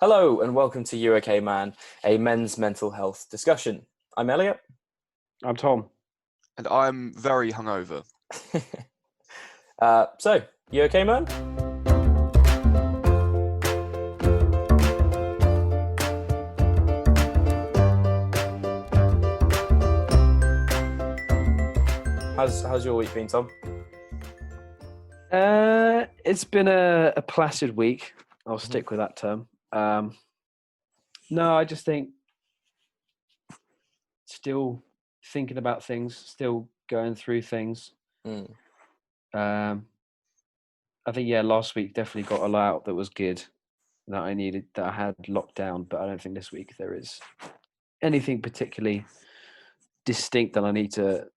Hello and welcome to You OK Man, a men's mental health discussion. I'm Elliot. I'm Tom. And I'm very hungover. So, you okay, man? How's your week been, Tom? It's been a placid week. I'll stick with that term. No, I just think still thinking about things, still going through things. I think last week definitely got a lot out that was good that I needed, that I had locked down, but I don't think this week there is anything particularly distinct that I need to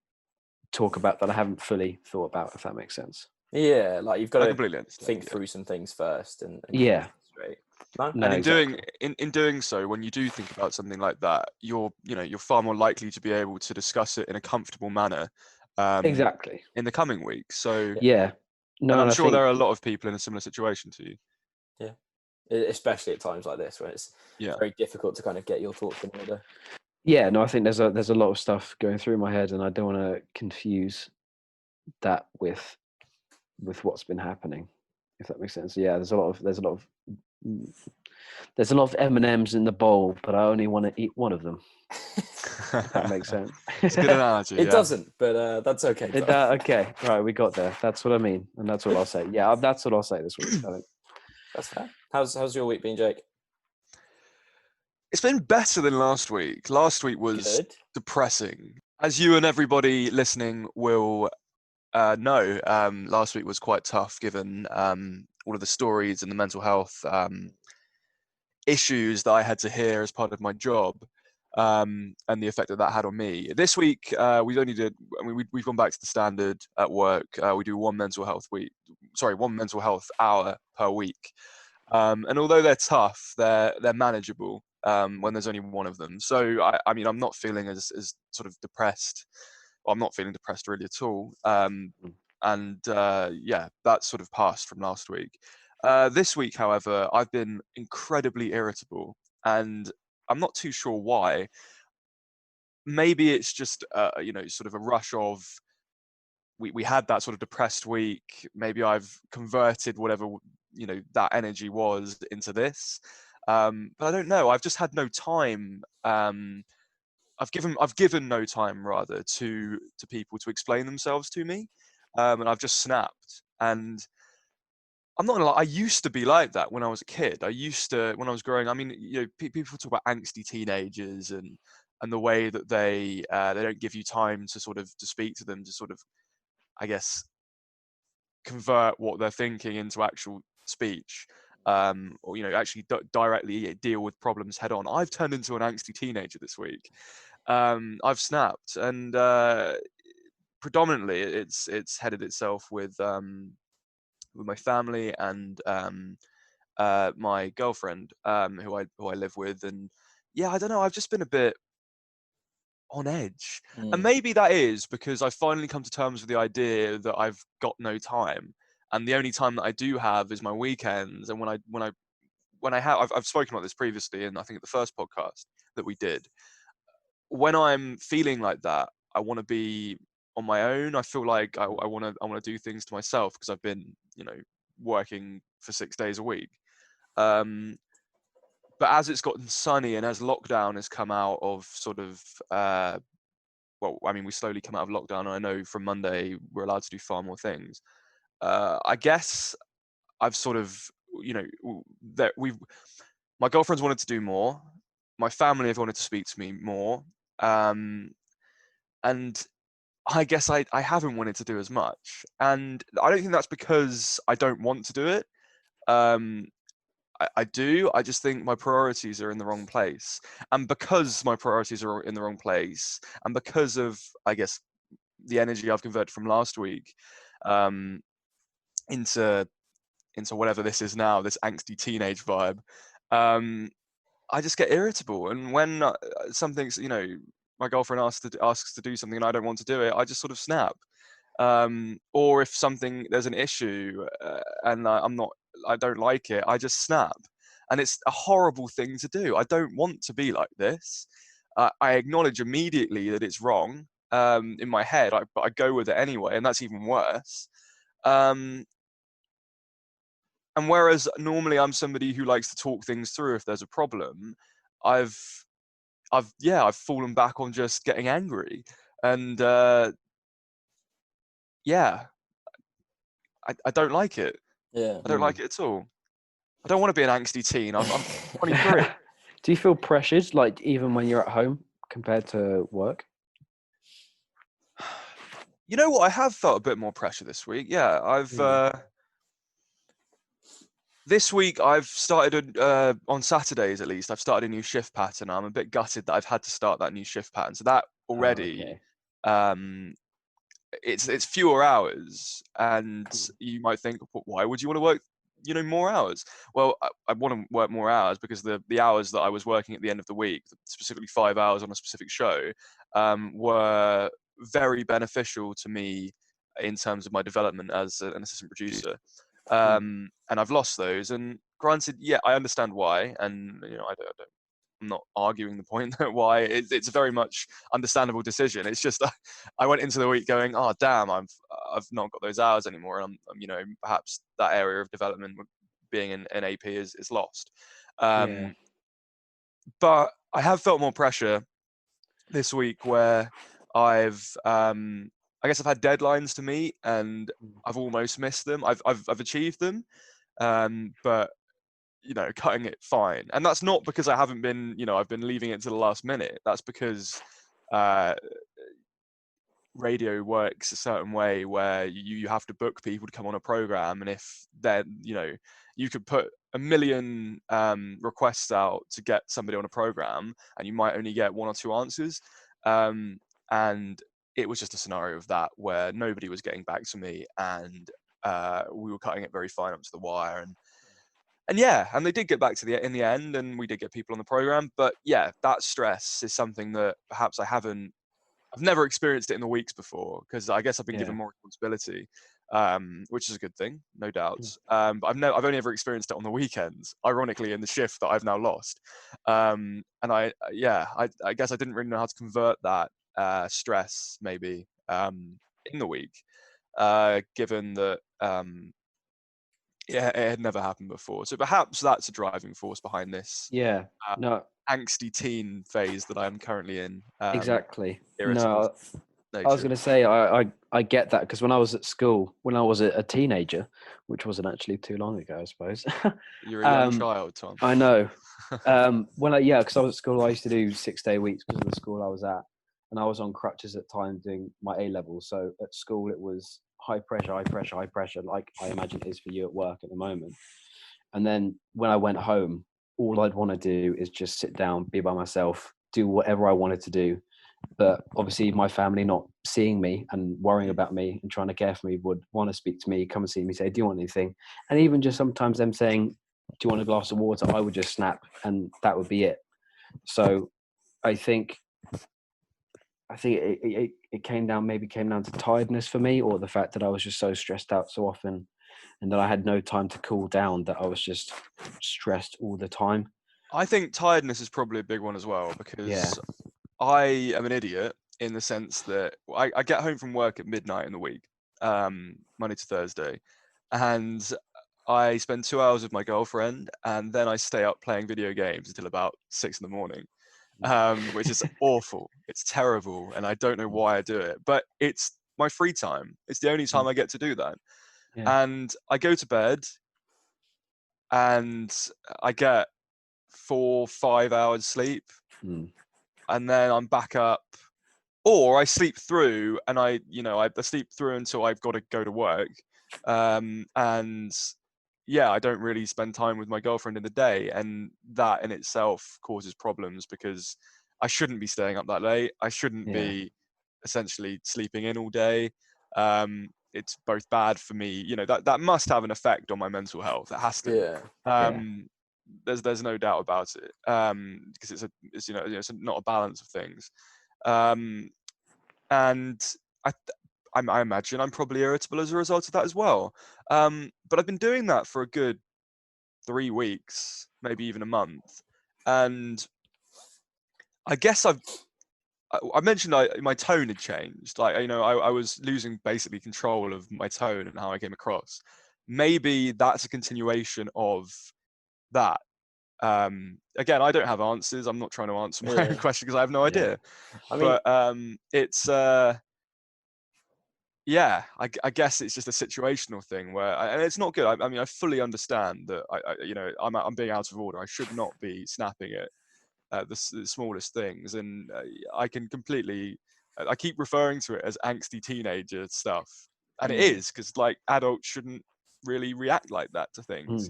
talk about that I haven't fully thought about, if that makes sense. Yeah, like you've got I to completely understand, think through some things first and Yeah. straight. No? And exactly. in doing so, when you do think about something like that, you're far more likely to be able to discuss it in a comfortable manner. Exactly. In the coming weeks. So Yeah. No, and I'm I sure think, there are a lot of people in a similar situation to you. Yeah. Especially at times like this when it's Yeah. very difficult to kind of get your thoughts in order. yeah, no, I think there's a lot of stuff going through my head, and I don't want to confuse that with what's been happening, if that makes sense. Yeah, there's a lot of M&Ms in the bowl, but I only want to eat one of them. If that makes sense. It's a good analogy. It doesn't, but that's okay. Okay, right, we got there. That's what I mean, and that's what I'll say. Yeah, that's what I'll say this week. I think. That's fair. How's your week been, Jake? It's been better than last week. Last week was Good. depressing. As you and everybody listening will know, last week was quite tough given all of the stories and the mental health issues that I had to hear as part of my job, and the effect that had on me. This week, we've gone back to the standard at work. We do one mental health hour per week. And although they're tough, they're manageable when there's only one of them. So I mean, I'm not feeling as sort of depressed. Well, I'm not feeling depressed really at all. And that's sort of passed from last week. This week, however, I've been incredibly irritable, and I'm not too sure why. Maybe it's just sort of a rush of we had that sort of depressed week. Maybe I've converted whatever that energy was into this, but I don't know. I've just had no time. I've given no time rather to people to explain themselves to me, and I've just snapped. And I'm not gonna lie, I used to be like that when I was a kid. When I was growing. I mean, people talk about angsty teenagers and the way that they don't give you time to sort of to speak to them, to sort of, I guess, convert what they're thinking into actual speech, or actually directly deal with problems head on. I've turned into an angsty teenager this week. I've snapped, and predominantly it's headed itself with my family and my girlfriend, who I live with. And yeah, I don't know, I've just been a bit on edge. And maybe that is because I've finally come to terms with the idea that I've got no time, and the only time that I do have is my weekends. And when I have, I've spoken about this previously, and I think at the first podcast that we did, when I'm feeling like that, I want to be on my own. I feel like I want to do things to myself, because I've been working for 6 days a week. But as it's gotten sunny and as lockdown has come out of sort of, we slowly come out of lockdown, and I know from Monday we're allowed to do far more things. I guess I've sort of, my girlfriend's wanted to do more. My family have wanted to speak to me more. And I guess I haven't wanted to do as much. And I don't think that's because I don't want to do it. I do. I just think my priorities are in the wrong place. And because my priorities are in the wrong place, and because of, I guess, the energy I've converted from last week into whatever this is now, this angsty teenage vibe, I just get irritable. And when something's, my girlfriend asks to do something and I don't want to do it, I just sort of snap. Or if there's an issue and I don't like it, I just snap. And it's a horrible thing to do. I don't want to be like this. I acknowledge immediately that it's wrong in my head, but I go with it anyway, and that's even worse. And whereas normally I'm somebody who likes to talk things through if there's a problem, I've fallen back on just getting angry. And I don't like it. Yeah. I don't like it at all. I don't want to be an angsty teen. I'm 23. Do you feel pressured, like even when you're at home compared to work? You know what? I have felt a bit more pressure this week. Yeah, this week I've started on Saturdays at least. I've started a new shift pattern. I'm a bit gutted that I've had to start that new shift pattern. So that already, it's fewer hours, and you might think, why would you want to work, more hours? Well, I want to work more hours because the hours that I was working at the end of the week, specifically 5 hours on a specific show, were very beneficial to me in terms of my development as an assistant producer. And I've lost those. And granted, yeah, I understand why, and I'm not arguing the point that why. It's a very much understandable decision. It's just I went into the week going, oh damn, I've not got those hours anymore, and I'm perhaps that area of development being an AP is lost. But I have felt more pressure this week where I've I guess I've had deadlines to meet and I've almost missed them. I've achieved them, but cutting it fine. And that's not because I haven't been, I've been leaving it to the last minute. That's because radio works a certain way where you have to book people to come on a program, and if they're, you could put a million requests out to get somebody on a program and you might only get 1 or 2 answers. And it was just a scenario of that where nobody was getting back to me, and we were cutting it very fine up to the wire, and they did get back to in the end, and we did get people on the program. But yeah, that stress is something that perhaps I've never experienced it in the weeks before, because I guess I've been given more responsibility, which is a good thing, no doubt. But I've only ever experienced it on the weekends, ironically, in the shift that I've now lost. And I guess I didn't really know how to convert that stress maybe in the week, given that it had never happened before. So perhaps that's a driving force behind this angsty teen phase that I'm currently in. Exactly. No, I was going to say I get that, because when I was at school, when I was a teenager, which wasn't actually too long ago, I suppose. You're a young child, Tom. I know. Because I was at school, I used to do 6-day weeks because of the school I was at, and I was on crutches at the time doing my A levels. So at school it was high pressure, like I imagine it is for you at work at the moment. And then when I went home, all I'd want to do is just sit down, be by myself, do whatever I wanted to do. But obviously my family not seeing me and worrying about me and trying to care for me would want to speak to me, come and see me, say, do you want anything? And even just sometimes them saying, do you want a glass of water? I would just snap, and that would be it. So I think it came down to tiredness for me, or the fact that I was just so stressed out so often, and that I had no time to cool down, that I was just stressed all the time. I think tiredness is probably a big one as well, because I am an idiot in the sense that I get home from work at midnight in the week, Monday to Thursday, and I spend 2 hours with my girlfriend, and then I stay up playing video games until about 6 in the morning, which is awful. It's terrible, and I don't know why I do it, but it's my free time. It's the only time I get to do that. And I go to bed, and I get 4-5 hours sleep, and then I'm back up, or I sleep through, and I sleep through until I've got to go to work, and I don't really spend time with my girlfriend in the day, and that in itself causes problems, because I shouldn't be staying up that late. I shouldn't be essentially sleeping in all day. It's both bad for me, that must have an effect on my mental health. It has to. There's no doubt about it, because it's not a balance of things, and I imagine I'm probably irritable as a result of that as well. But I've been doing that for a good 3 weeks, maybe even a month. And I guess I mentioned my tone had changed. Like, I was losing basically control of my tone and how I came across. Maybe that's a continuation of that. Again, I don't have answers. I'm not trying to answer my own question because I have no idea. But it's I guess it's just a situational thing where, and it's not good. I mean, I fully understand that I'm being out of order. I should not be snapping at the smallest things, and I can completely. I keep referring to it as angsty teenager stuff, and it is, because like adults shouldn't really react like that to things.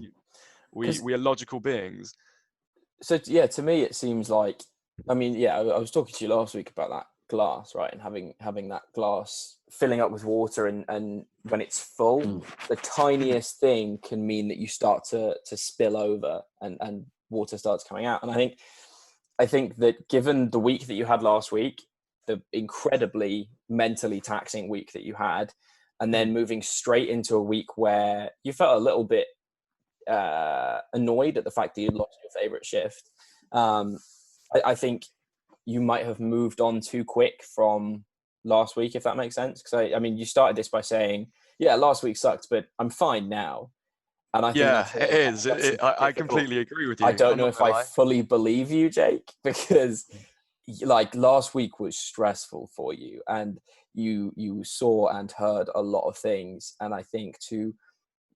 We are logical beings. So yeah, to me it seems like, I mean, yeah, I was talking to you last week about that glass, right, and having that glass filling up with water, and when it's full, the tiniest thing can mean that you start to spill over, and water starts coming out. And I think that given the week that you had last week, the incredibly mentally taxing week that you had, and then moving straight into a week where you felt a little bit annoyed at the fact that you'd lost your favorite shift, I think you might have moved on too quick from last week, if that makes sense. Because I mean, you started this by saying, yeah, last week sucked, but I'm fine now. And I think it is. I completely agree with you. I don't know if I fully believe you, Jake, because like last week was stressful for you, and you saw and heard a lot of things. And I think to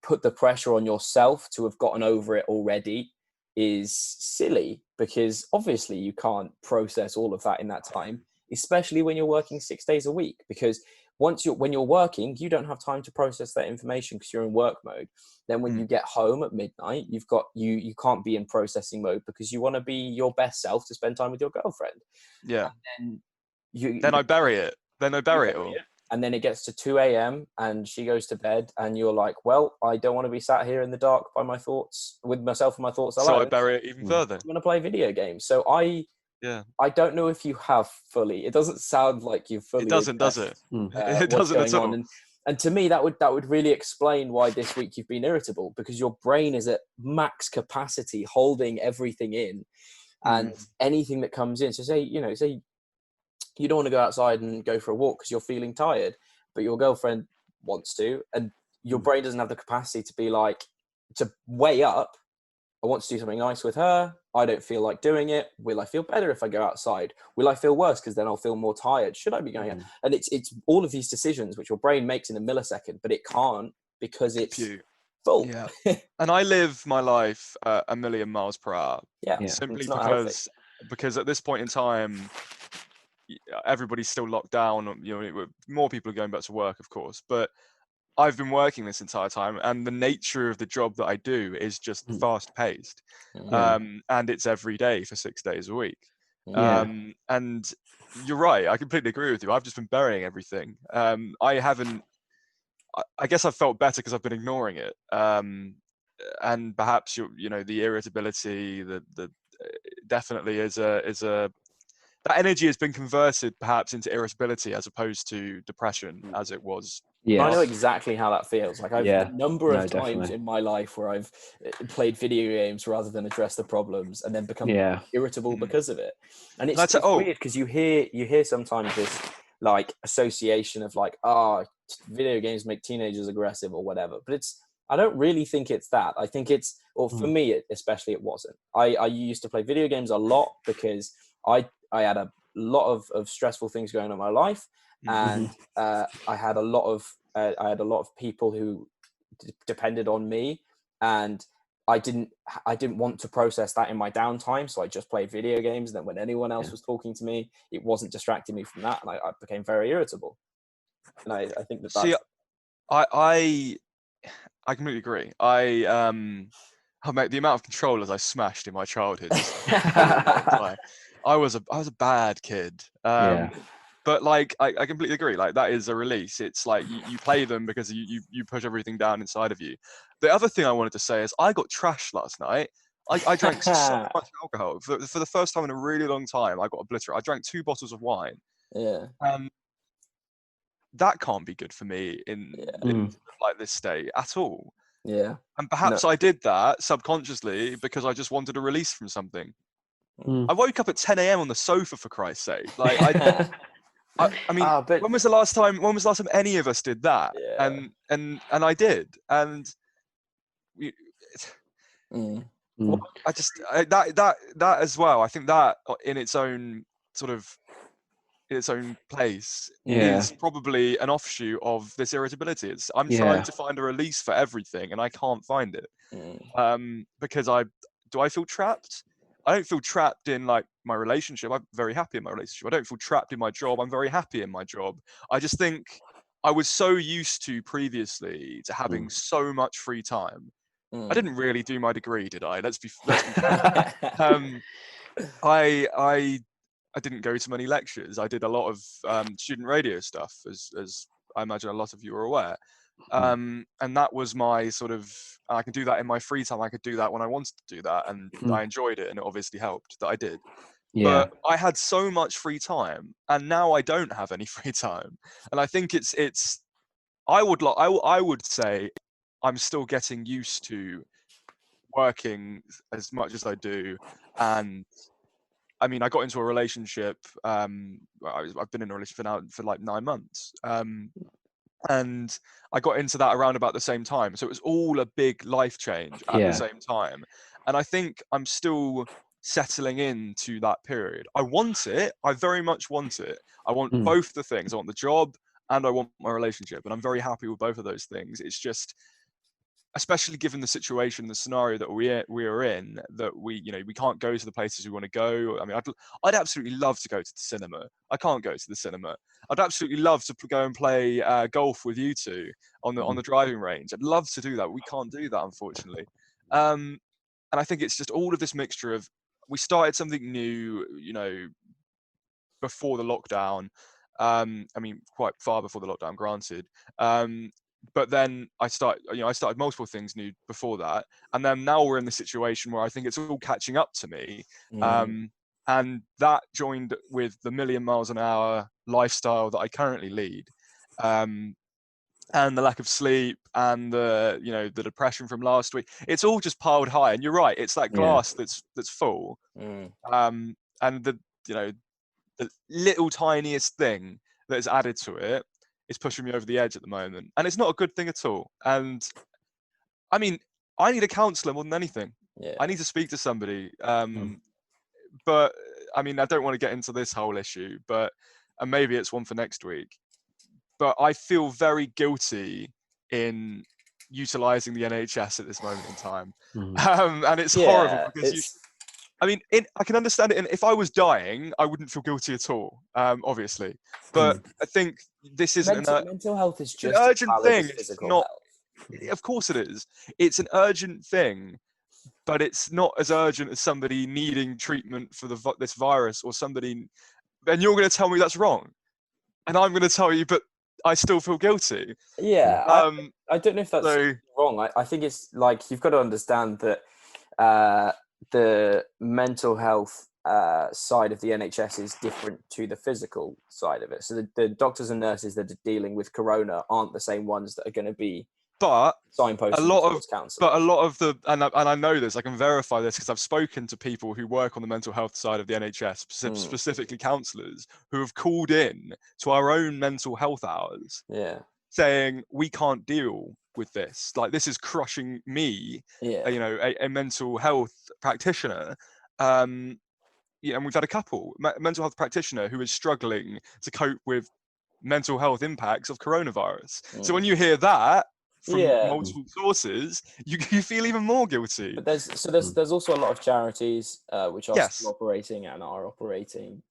put the pressure on yourself to have gotten over it already is silly, because obviously you can't process all of that in that time, especially when you're working 6 days a week, because when you're working, you don't have time to process that information because you're in work mode. Then when you get home at midnight, you can't be in processing mode because you want to be your best self to spend time with your girlfriend. And then I bury it. Then I bury it all. And then it gets to 2 a.m. and she goes to bed, and you're like, well, I don't want to be sat here in the dark by my thoughts, with myself and my thoughts alone. So I bury it even further. I'm going to play video games. So I don't know if you have fully. It doesn't sound like you've fully. It doesn't, does it? It doesn't at all. And to me, that would really explain why this week you've been irritable, because your brain is at max capacity, holding everything in, and anything that comes in. So say you don't want to go outside and go for a walk because you're feeling tired, but your girlfriend wants to, and your brain doesn't have the capacity to be like, to weigh up, I want to do something nice with her, I don't feel like doing it, will I feel better if I go outside, will I feel worse because then I'll feel more tired, should I be going out? And it's all of these decisions which your brain makes in a millisecond, but it can't because it's full. And I live my life a million miles per hour, simply because at this point in time everybody's still locked down. More people are going back to work, of course, but I've been working this entire time, and the nature of the job that I do is just fast paced, and it's every day for 6 days a week. And you're right, I completely agree with you. I've just been burying everything. I guess I've felt better because I've been ignoring it, and perhaps the irritability, the definitely is a that energy has been converted perhaps into irritability as opposed to depression as it was. I know exactly how that feels. Like I've a number of times in my life where I've played video games rather than address the problems, and then become irritable because of it. And it's weird because you hear sometimes this like association of like, video games make teenagers aggressive or whatever. But I don't really think it's that. I think it's, or for me especially, it wasn't. I used to play video games a lot because I had a lot of stressful things going on in my life, and I had a lot of people who depended on me, and I didn't want to process that in my downtime, so I just played video games. And then when anyone else was talking to me, it wasn't distracting me from that, and I became very irritable. And I think that's... See, I completely agree. The amount of controllers I smashed in my childhood. I was a bad kid. But like I completely agree. Like that is a release. It's like you play them because you push everything down inside of you. The other thing I wanted to say is I got trashed last night. I drank so much alcohol for the first time in a really long time. I got obliterated. I drank 2 bottles of wine. That can't be good for me in like this state at all. Yeah. And perhaps I did that subconsciously because I just wanted a release from something. I woke up at 10 a.m. on the sofa, for Christ's sake. Like, I mean, when was the last time any of us did that? Yeah. And I did. And that as well, I think that in its own place is probably an offshoot of this irritability. I'm trying to find a release for everything and I can't find it. Because do I feel trapped? I don't feel trapped in like my relationship. I'm very happy in my relationship. I don't feel trapped in my job. I'm very happy in my job. I just think I was so used to previously to having so much free time. I didn't really do my degree, did I? Let's be fair. I didn't go to many lectures. I did a lot of student radio stuff, as I imagine a lot of you are aware. And that was my sort of, I could do that in my free time. I could do that when I wanted to do that. And I enjoyed it. And it obviously helped that I did. But I had so much free time and now I don't have any free time. And I think I would say I'm still getting used to working as much as I do. And I mean, I got into a relationship. I've been in a relationship now for like 9 months. And I got into that around about the same time. So it was all a big life change at the same time. And I think I'm still settling into that period. I want it. I very much want it. I want both the things. I want the job and I want my relationship. And I'm very happy with both of those things. It's just, especially given the situation, the scenario that we are in, that we can't go to the places we want to go. I mean, I'd absolutely love to go to the cinema. I can't go to the cinema. I'd absolutely love to go and play golf with you two on the driving range. I'd love to do that. We can't do that, unfortunately. And I think it's just all of this mixture of, we started something new, before the lockdown. I mean, quite far before the lockdown, granted. But then I started multiple things new before that. And then now we're in the situation where I think it's all catching up to me. And that joined with the million miles an hour lifestyle that I currently lead. And the lack of sleep and the depression from last week, it's all just piled high. And you're right, it's that glass that's full. And the little tiniest thing that is added to it is pushing me over the edge at the moment, and it's not a good thing at all. And I mean, I need a counsellor more than anything. I need to speak to somebody. But I mean, I don't want to get into this whole issue, and maybe it's one for next week. But I feel very guilty in utilising the NHS at this moment in time, and it's horrible because I can understand it. And if I was dying, I wouldn't feel guilty at all, obviously. But I think this isn't mental health is just an urgent thing. It's not. Of course it is. It's an urgent thing, but it's not as urgent as somebody needing treatment for this virus or somebody. And you're going to tell me that's wrong, and I'm going to tell you, but I still feel guilty. Yeah, I don't know if that's wrong. I think it's like, you've got to understand that the mental health side of the NHS is different to the physical side of it. So the doctors and nurses that are dealing with corona aren't the same ones that are going to be signposting towards counselling. But a lot of the, and I know this, I can verify this because I've spoken to people who work on the mental health side of the NHS, specifically counsellors, who have called in to our own mental health hours, saying we can't deal with this. Like, this is crushing me, a mental health practitioner. And we've had a couple, mental health practitioner who is struggling to cope with mental health impacts of coronavirus. So when you hear that from multiple sources, you feel even more guilty. But there's also a lot of charities which are still operating and are operating.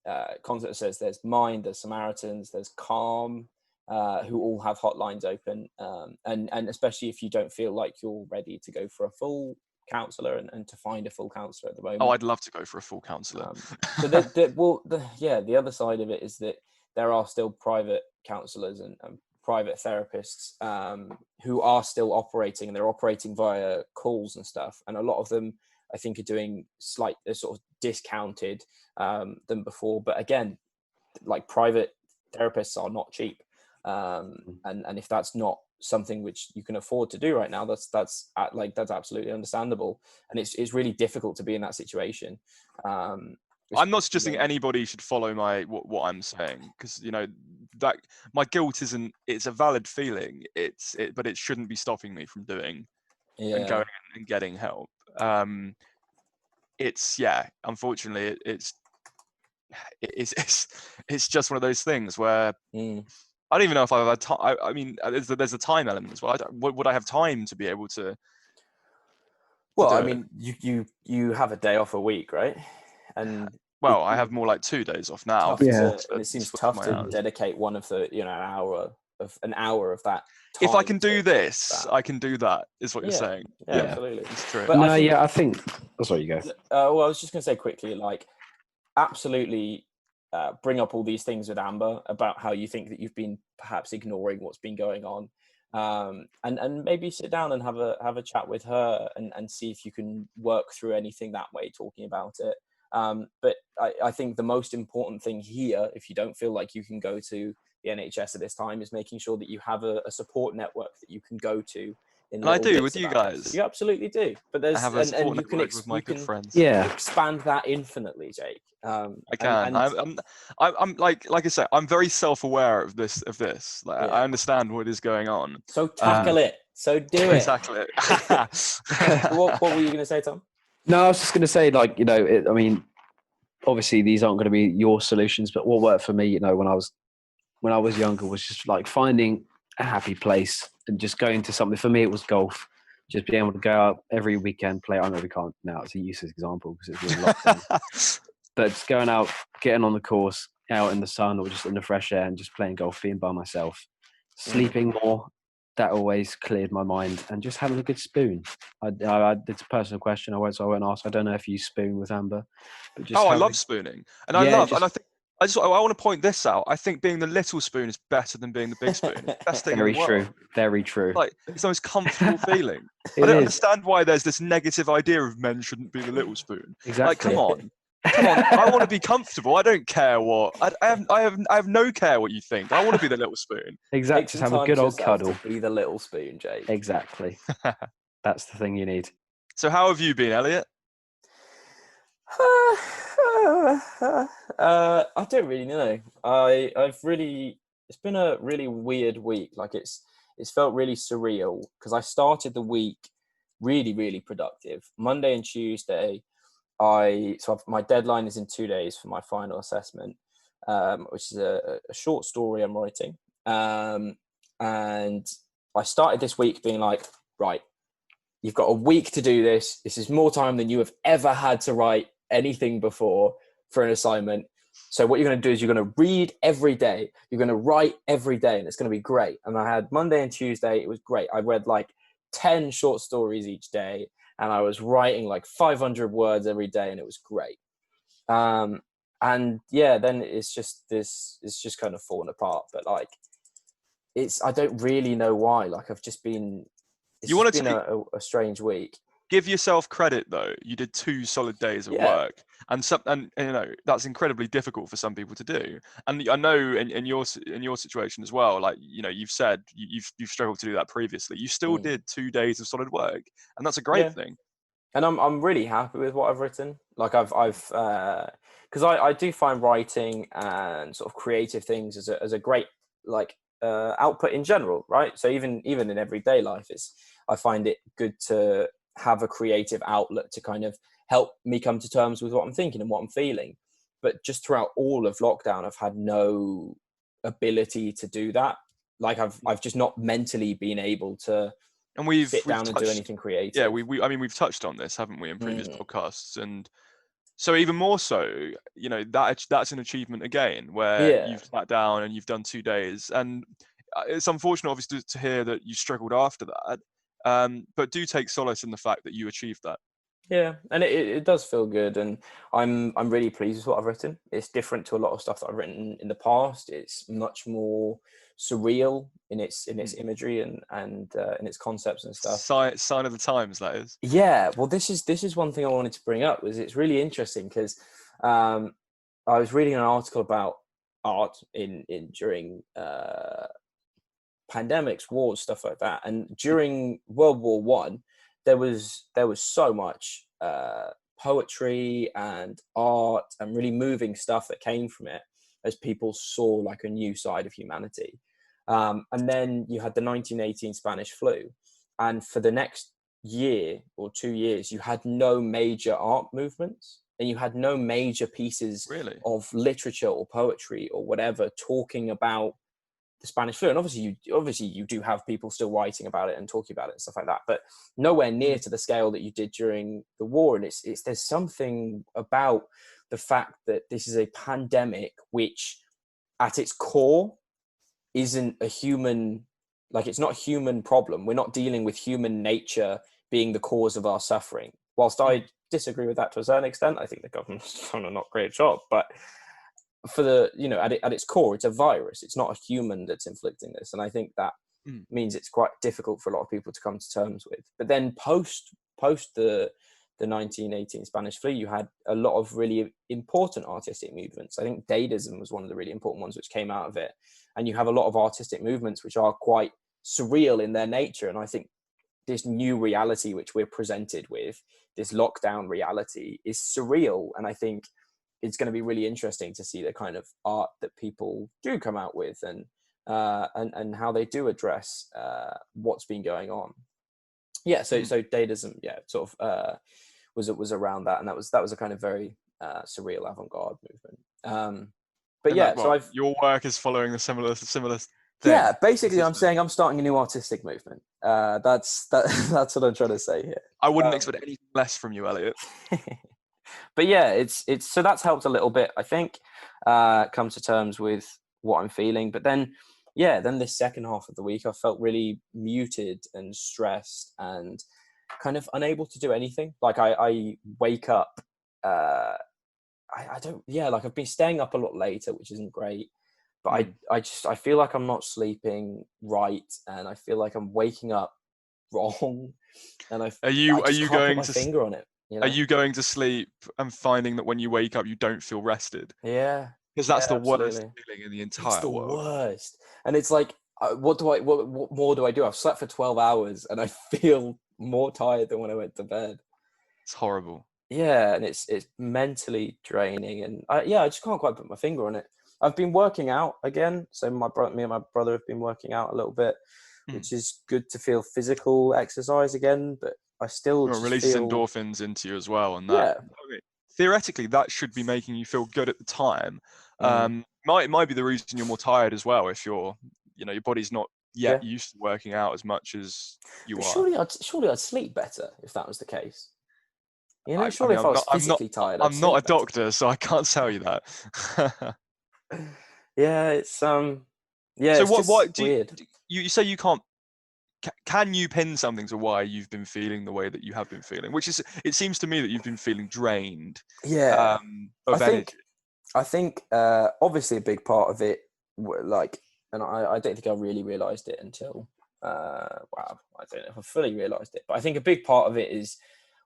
Concept says there's Mind, there's Samaritans, there's Calm, who all have hotlines open, and especially if you don't feel like you're ready to go for a full counsellor and to find a full counsellor at the moment. Oh, I'd love to go for a full counsellor. So the other side of it is that there are still private counsellors and private therapists who are still operating, and they're operating via calls and stuff. And a lot of them, I think, are doing sort of discounted than before. But again, like, private therapists are not cheap. And if that's not something which you can afford to do right now, that's absolutely understandable. And it's really difficult to be in that situation. I'm not suggesting anybody should follow what I'm saying, because that my guilt it's a valid feeling. But it shouldn't be stopping me from doing and going and getting help. Unfortunately, it's just one of those things where I don't even know if I've had time. I mean, there's a time element as well. Would I have time to be able to? Well, I mean, you have a day off a week, right? And well, I have more like 2 days off now. And it seems tough to dedicate one of the an hour of that time. If I can do this, I can do that. Is what you're saying? Yeah, absolutely. It's true. But I think. Oh, sorry, you go. Well, I was just going to say quickly, like, absolutely, bring up all these things with Amber about how you think that you've been perhaps ignoring what's been going on, and maybe sit down and have a chat with her and see if you can work through anything that way, talking about it. But I think the most important thing here, if you don't feel like you can go to the NHS at this time, is making sure that you have a support network that you can go to. And I do with you guys. You absolutely do. But there's I have a support network with my good friends. Expand that infinitely, Jake. I can. I'm like I say, I'm very self-aware of this. Like, I understand what is going on. So tackle it. So do it. Exactly. What were you going to say, Tom? No, I was just going to say, like, I mean, obviously these aren't going to be your solutions, but what worked for me, when I was younger, was just like finding a happy place and just going to something. For me, it was golf. Just being able to go out every weekend, play. I know we can't now. It's a useless example because it's really lockdown. But just going out, getting on the course, out in the sun or just in the fresh air and just playing golf, being by myself, sleeping more. That always cleared my mind, and just having a good spoon. It's a personal question. I won't ask. I don't know if you spoon with Amber, but just I love spooning, and I think I want to point this out. I think being the little spoon is better than being the big spoon. It's the best thing in the world. Very true. Like, it's the most comfortable feeling. I don't understand why there's this negative idea of men shouldn't be the little spoon. Exactly. Like, come on. I want to be comfortable. I don't care what. I have no care what you think. I want to be the little spoon. Exactly. Just have a good old cuddle. Be the little spoon, Jake. Exactly. That's the thing you need. So how have you been, Elliot? I don't really know. It's been a really weird week. Like, it's felt really surreal because I started the week really, really productive. Monday and Tuesday, my deadline is in 2 days for my final assessment, which is a short story I'm writing. And I started this week being like, right, you've got a week to do this. This is more time than you have ever had to write anything before for an assignment. So what you're going to do is you're going to read every day. You're going to write every day, and it's going to be great. And I had Monday and Tuesday. It was great. I read like 10 short stories each day, and I was writing like 500 words every day, and it was great. And yeah, then it's just kind of fallen apart. But like, I don't really know why. Like, I've just been. It's been a strange week. Give yourself credit though. You did 2 solid days of work, and that's incredibly difficult for some people to do. And I know in your situation as well, like, you've said you've struggled to do that previously. You still did 2 days of solid work, and that's a great thing. And I'm really happy with what I've written. Like, I've because I do find writing and sort of creative things as a great like output in general, right? So even in everyday life, I find it good to have a creative outlet to kind of help me come to terms with what I'm thinking and what I'm feeling. But just throughout all of lockdown, I've had no ability to do that. Like, I've just not mentally been able to sit down and do anything creative. Yeah, we've touched on this, haven't we, in previous podcasts? And so even more so, that's an achievement again, where you've sat down and you've done 2 days. And it's unfortunate, obviously, to hear that you struggled after that. But do take solace in the fact that you achieved that. Yeah, and it does feel good, and I'm really pleased with what I've written. It's different to a lot of stuff that I've written in the past. It's much more surreal in its imagery and in its concepts and stuff. Sign of the times, that is. Yeah, well, this is one thing I wanted to bring up. Was it's really interesting because I was reading an article about art during pandemics, wars, stuff like that. And during World War One, there was so much poetry and art and really moving stuff that came from it, as people saw like a new side of humanity. And then you had the 1918 Spanish flu, and for the next year or 2 years, you had no major art movements, and you had no major pieces of literature or poetry or whatever talking about the Spanish flu. And obviously you do have people still writing about it and talking about it and stuff like that, but nowhere near to the scale that you did during the war. And it's there's something about the fact that this is a pandemic which at its core isn't a human, like, it's not a human problem. We're not dealing with human nature being the cause of our suffering. Whilst I disagree with that to a certain extent, I think the government's done a not great job, but for the, you know, at its core, it's a virus. It's not a human that's inflicting this. And I think that means it's quite difficult for a lot of people to come to terms with. But then post the 1918 Spanish flu, you had a lot of really important artistic movements. I think dadaism was one of the really important ones which came out of it. And you have a lot of artistic movements which are quite surreal in their nature. And I think this new reality which we're presented with, this lockdown reality, is surreal. And I think it's going to be really interesting to see the kind of art that people do come out with, and how they do address what's been going on. Yeah, so dadaism, sort of was around that, and that was a kind of very surreal avant-garde movement. But yeah, so your work is following a similar thing. Yeah, basically, I'm saying I'm starting a new artistic movement. That's what I'm trying to say here. I wouldn't expect anything less from you, Elliot. But yeah, it's so that's helped a little bit, I think, come to terms with what I'm feeling. But then this second half of the week, I felt really muted and stressed and kind of unable to do anything. Like I wake up, I don't, like I've been staying up a lot later, which isn't great. But I feel like I'm not sleeping right, and I feel like I'm waking up wrong. And I can't put my finger on it. You know? Are you going to sleep and finding that when you wake up you don't feel rested? Yeah, because that's the worst feeling in the entire world. It's the worst, and it's like, what more do I do? I've slept for 12 hours, and I feel more tired than when I went to bed. It's horrible. Yeah, and it's mentally draining, and I just can't quite put my finger on it. I've been working out again, so me and my brother have been working out a little bit, which is good to feel physical exercise again. But I still releases endorphins into you as well, and that theoretically that should be making you feel good at the time. It might be the reason you're more tired as well, if your body's not yet used to working out as much as you are. Surely I'd sleep better if that was the case. You know, if I was physically tired, I'm not a doctor, so I can't tell you that. Yeah, it's so what do weird. You say you can't? Can you pin something to why you've been feeling the way that you have been feeling? Which is, it seems to me that you've been feeling drained. Yeah, I think obviously a big part of it, and I don't think I really realised it until I don't know if I fully realised it, but I think a big part of it is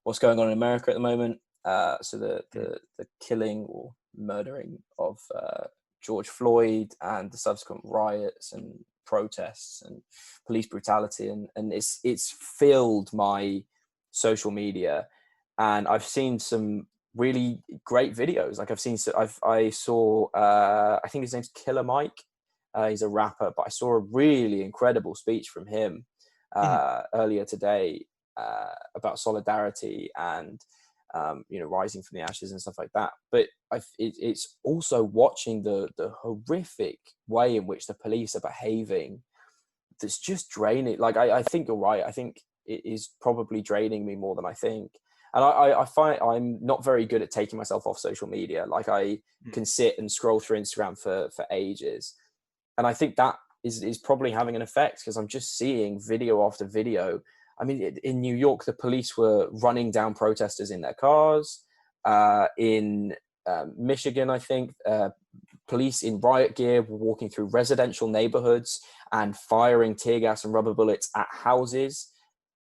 what's going on in America at the moment. So the killing or murdering of George Floyd, and the subsequent riots and protests and police brutality, and it's filled my social media, and I've seen some really great videos. Like I saw I think his name's Killer Mike. He's a rapper, but I saw a really incredible speech from him earlier today about solidarity and rising from the ashes and stuff like that. But it's also watching the horrific way in which the police are behaving that's just draining. Like I think you're right. I think it is probably draining me more than I think. And I find I'm not very good at taking myself off social media. Like I can sit and scroll through Instagram for ages. And I think that is probably having an effect, because I'm just seeing video after video. I mean, in New York, the police were running down protesters in their cars. In Michigan, I think, police in riot gear were walking through residential neighborhoods and firing tear gas and rubber bullets at houses.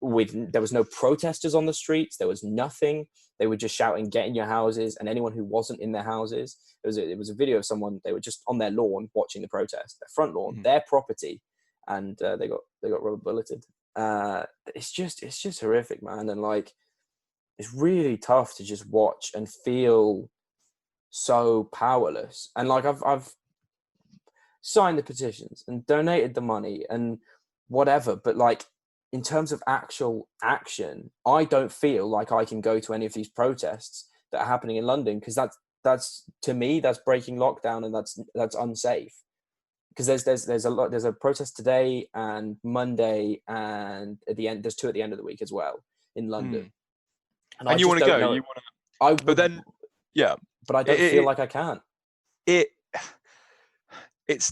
There was no protesters on the streets. There was nothing. They were just shouting, "Get in your houses!" And anyone who wasn't in their houses, it was a video of someone. They were just on their lawn watching the protest, their front lawn, their property, and they got rubber bulleted. It's just horrific, man, and like it's really tough to just watch and feel so powerless. And like I've signed the petitions and donated the money and whatever, but like in terms of actual action, I don't feel like I can go to any of these protests that are happening in London, because that's to me, that's breaking lockdown, and that's unsafe. Because there's a protest today and Monday, and at the end there's two at the end of the week as well in London. And you want to go? You want to? But then, yeah. But I don't feel like I can. It's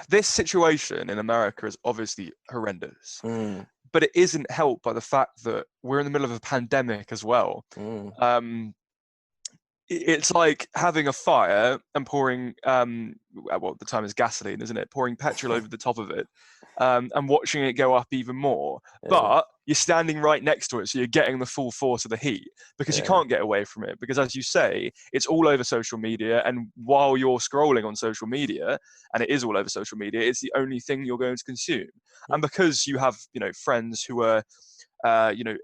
this situation in America is obviously horrendous, but it isn't helped by the fact that we're in the middle of a pandemic as well. It's like having a fire and pouring, well, the time is gasoline, isn't it? Pouring petrol over the top of it, and watching it go up even more. Yeah. But you're standing right next to it, so you're getting the full force of the heat, because you can't get away from it. Because as you say, it's all over social media, and while you're scrolling on social media, and it is all over social media, it's the only thing you're going to consume. And because you have, friends who are,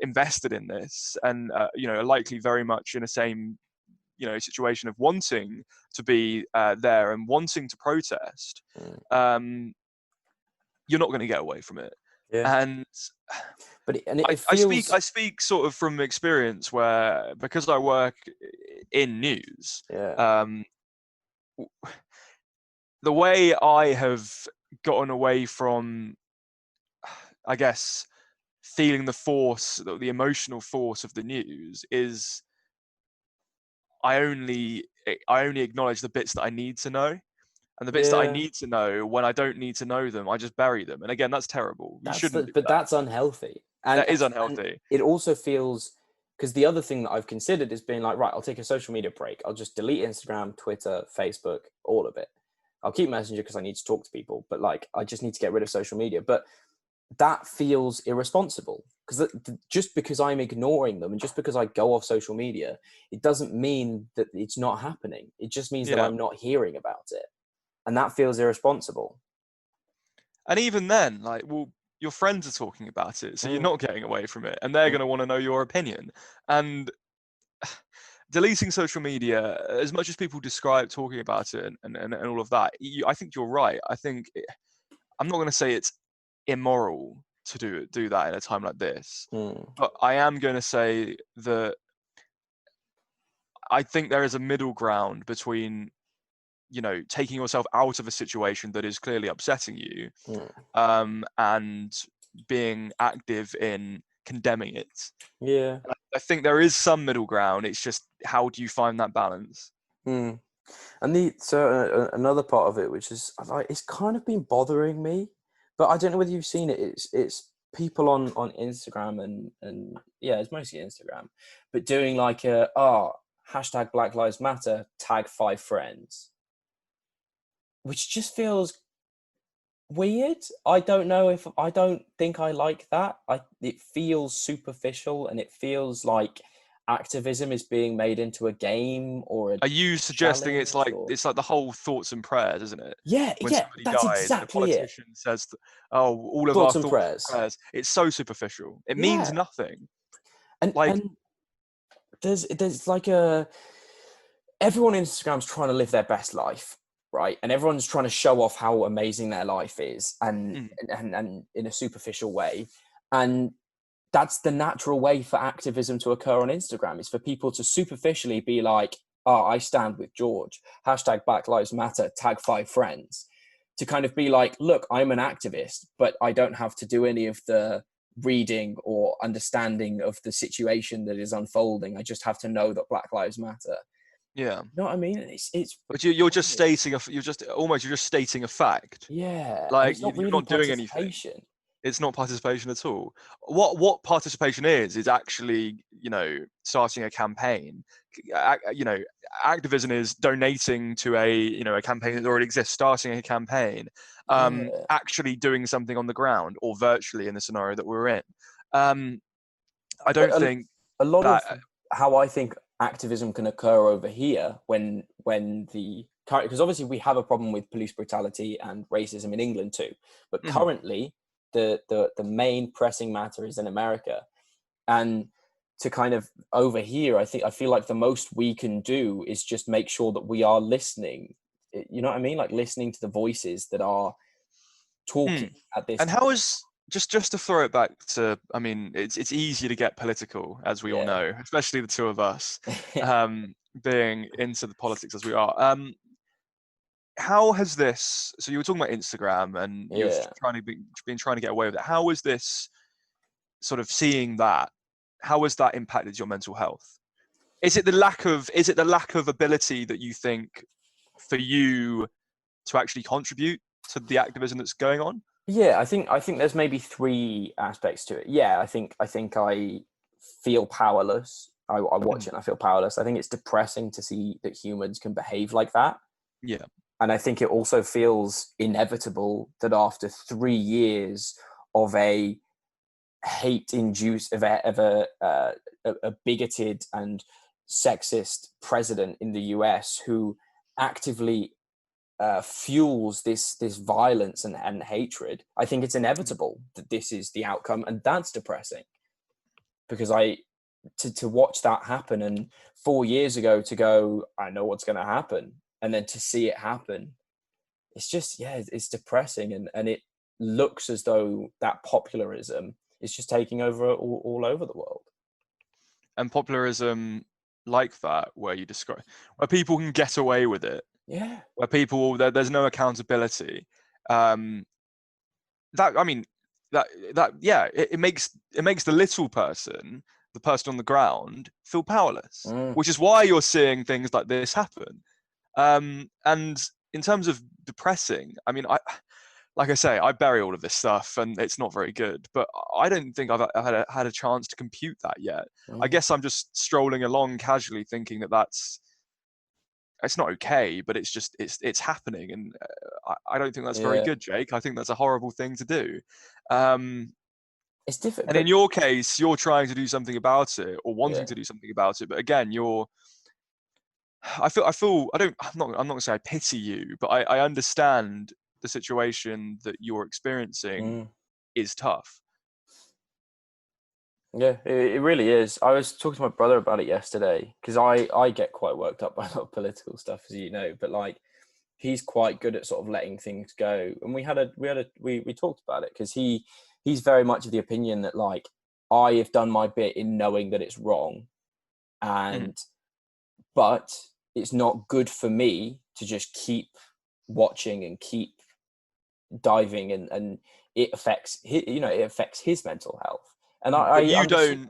invested in this, and are likely very much in the same situation of wanting to be there and wanting to protest, you're not going to get away from it. And I speak sort of from experience, where because I work in news, the way I have gotten away from, I guess, feeling the emotional force of the news is I only acknowledge the bits that I need to know, and the bits that I need to know, when I don't need to know them, I just bury them. And again, that's terrible. You shouldn't do that. That's unhealthy. And that is unhealthy. And it also feels, because the other thing that I've considered is being like, right, I'll take a social media break. I'll just delete Instagram, Twitter, Facebook, all of it. I'll keep Messenger because I need to talk to people, but like I just need to get rid of social media. But that feels irresponsible, because just because I'm ignoring them and just because I go off social media, it doesn't mean that it's not happening. It just means that I'm not hearing about it, and that feels irresponsible. And even then, like, well, your friends are talking about it, so you're not getting away from it, and they're going to want to know your opinion. And deleting social media, as much as people describe talking about it and all of that, I think you're right. I think I'm not going to say it's immoral to do that in a time like this, but I am going to say that I think there is a middle ground between taking yourself out of a situation that is clearly upsetting you, and being active in condemning it. And I think there is some middle ground. It's just, how do you find that balance? And another part of it, which is like, it's kind of been bothering me, but I don't know whether you've seen it. It's people on Instagram and it's mostly Instagram, but doing like hashtag Black Lives Matter, tag 5 friends, which just feels weird. I don't think I like that. It feels superficial, and it feels like activism is being made into a game or are you suggesting it's like the whole thoughts and prayers, isn't it? When somebody that's dies, exactly the politician says all of our thoughts and prayers. It's so superficial. It means nothing. And there's like everyone on Instagram's trying to live their best life, right? And everyone's trying to show off how amazing their life is, and in a superficial way. And that's the natural way for activism to occur on Instagram, is for people to superficially be like, I stand with George, hashtag Black Lives Matter, tag 5 friends, to kind of be like, look, I'm an activist, but I don't have to do any of the reading or understanding of the situation that is unfolding. I just have to know that Black Lives Matter. Yeah. You know what I mean? It's but you're just stating you're just stating a fact. Yeah. Like, you're not doing anything. It's not participation at all. What participation is actually, starting a campaign. Activism is donating to a campaign that already exists, starting a campaign, actually doing something on the ground or virtually in the scenario that we're in. I don't think of how I think activism can occur over here when the because obviously we have a problem with police brutality and racism in England too, but currently the main pressing matter is in America. And to kind of over here, I feel like the most we can do is just make sure that we are listening. You know what I mean? Like listening to the voices that are talking at this. And how is, just to throw it back to, I mean, it's easy to get political, as we all know, especially the two of us, being into the politics as we are. How has this? So you were talking about Instagram, and you're trying to get away with it. How is this sort of seeing that? How has that impacted your mental health? Is it the lack of ability that you think for you to actually contribute to the activism that's going on? Yeah, I think there's maybe 3 aspects to it. Yeah, I think I feel powerless. I watch it and I feel powerless. I think it's depressing to see that humans can behave like that. Yeah. And I think it also feels inevitable that after 3 years of a hate-induced, of a bigoted and sexist president in the US who actively fuels this violence and hatred, I think it's inevitable that this is the outcome, and that's depressing. Because to watch that happen, and 4 years ago to go, I know what's going to happen, and then to see it happen, it's just it's depressing, and it looks as though that popularism is just taking over all over the world. And popularism like that, where you describe, where people can get away with it, where people, there's no accountability, it makes the little person, the person on the ground, feel powerless, which is why you're seeing things like this happen. And in terms of depressing, I mean, like I say, I bury all of this stuff, and it's not very good. But I don't think I've had a chance to compute that yet. I guess I'm just strolling along casually, thinking it's not okay, but it's happening, and I don't think that's very good, Jake. I think that's a horrible thing to do. It's different. And in your case, you're trying to do something about it, or wanting to do something about it. But again, I'm not going to say I pity you, but I understand the situation that you're experiencing is tough. Yeah, it really is. I was talking to my brother about it yesterday, because I get quite worked up by a lot of political stuff, as you know, but like he's quite good at sort of letting things go. And we talked about it, because he's very much of the opinion that like I have done my bit in knowing that it's wrong, and but it's not good for me to just keep watching and keep diving, and it affects his mental health. And I totally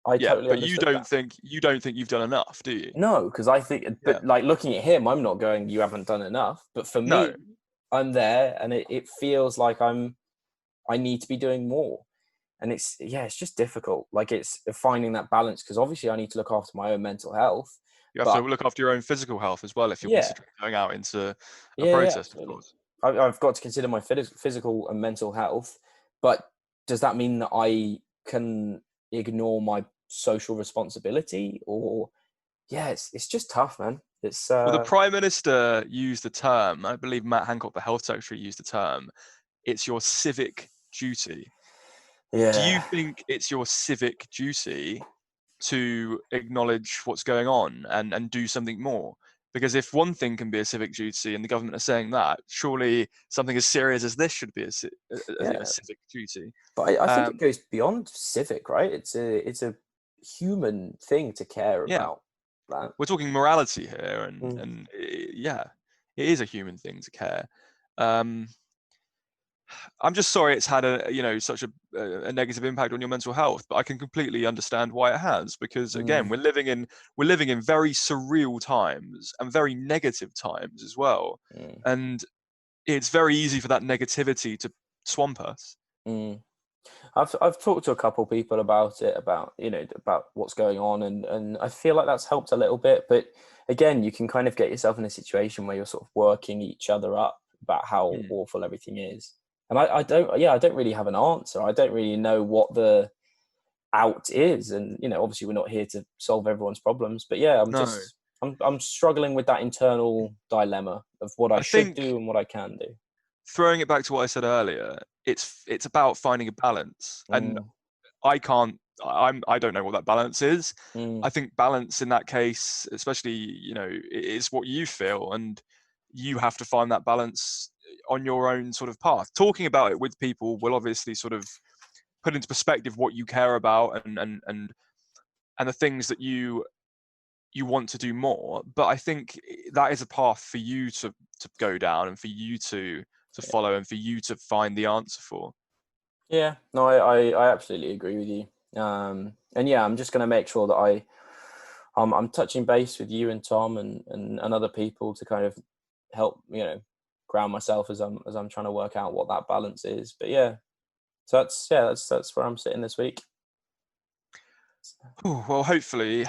but you don't think you've done enough, do you? No, because I think, but like looking at him, I'm not going, you haven't done enough. But for me, I'm there, and it feels like I need to be doing more. And it's just difficult. Like it's finding that balance, because obviously I need to look after my own mental health. You have to look after your own physical health as well if you're considering going out into a protest, of course. I've got to consider my physical and mental health, but does that mean that I can ignore my social responsibility? Or it's just tough, man. It's well, the Prime Minister used the term, I believe Matt Hancock, the Health Secretary, used the term, it's your civic duty. Do you think it's your civic duty to acknowledge what's going on and do something more? Because if one thing can be a civic duty, and the government are saying that, surely something as serious as this should be a civic duty. But I think it goes beyond civic, right? It's a human thing to care about that. We're talking morality here, and it is a human thing to care. I'm just sorry it's had such a negative impact on your mental health, but I can completely understand why it has, because again, we're living in very surreal times, and very negative times as well. And it's very easy for that negativity to swamp us. I've talked to a couple of people about it, about what's going on, and I feel like that's helped a little bit. But again, you can kind of get yourself in a situation where you're sort of working each other up about how awful everything is. And I don't really have an answer. I don't really know what the out is. And, obviously we're not here to solve everyone's problems, but I'm I'm struggling with that internal dilemma of what I should do and what I can do. Throwing it back to what I said earlier, it's about finding a balance, and I don't know what that balance is. I think balance in that case, especially, is what you feel, and you have to find that balance on your own sort of path. Talking about it with people will obviously sort of put into perspective what you care about and the things that you want to do more. But I think that is a path for you to go down, and for you to follow, and for you to find the answer for. Yeah, no, I absolutely agree with you. And yeah, I'm just going to make sure that I'm touching base with you and Tom and other people to kind of help, ground myself as I'm trying to work out what that balance is. But yeah, so that's where I'm sitting this week. Ooh, well, hopefully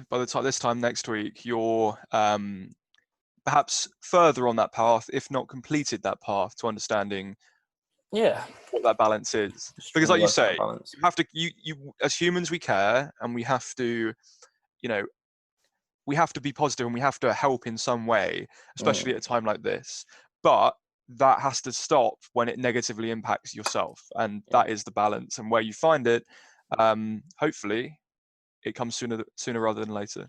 by the time this time next week, you're perhaps further on that path, if not completed that path to understanding what that balance is. Because like you say, you have to, you as humans, we care, and we have to, we have to be positive, and we have to help in some way, especially at a time like this. But that has to stop when it negatively impacts yourself, and that is the balance. And where you find it, hopefully it comes sooner rather than later.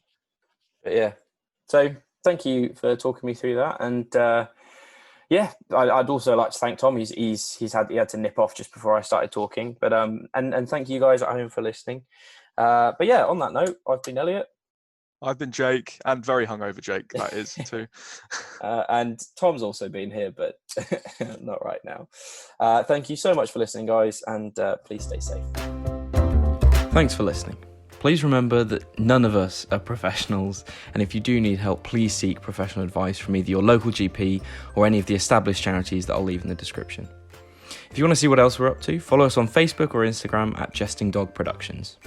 But yeah, so thank you for talking me through that. And I'd also like to thank Tom. He had to nip off just before I started talking, but and thank you guys at home for listening. But yeah, on that note, I've been Elliot. I've been Jake, and very hungover Jake, that is, too. And Tom's also been here, but not right now. Thank you so much for listening, guys, and please stay safe. Thanks for listening. Please remember that none of us are professionals, and if you do need help, please seek professional advice from either your local GP or any of the established charities that I'll leave in the description. If you want to see what else we're up to, follow us on Facebook or Instagram at Jesting Dog Productions.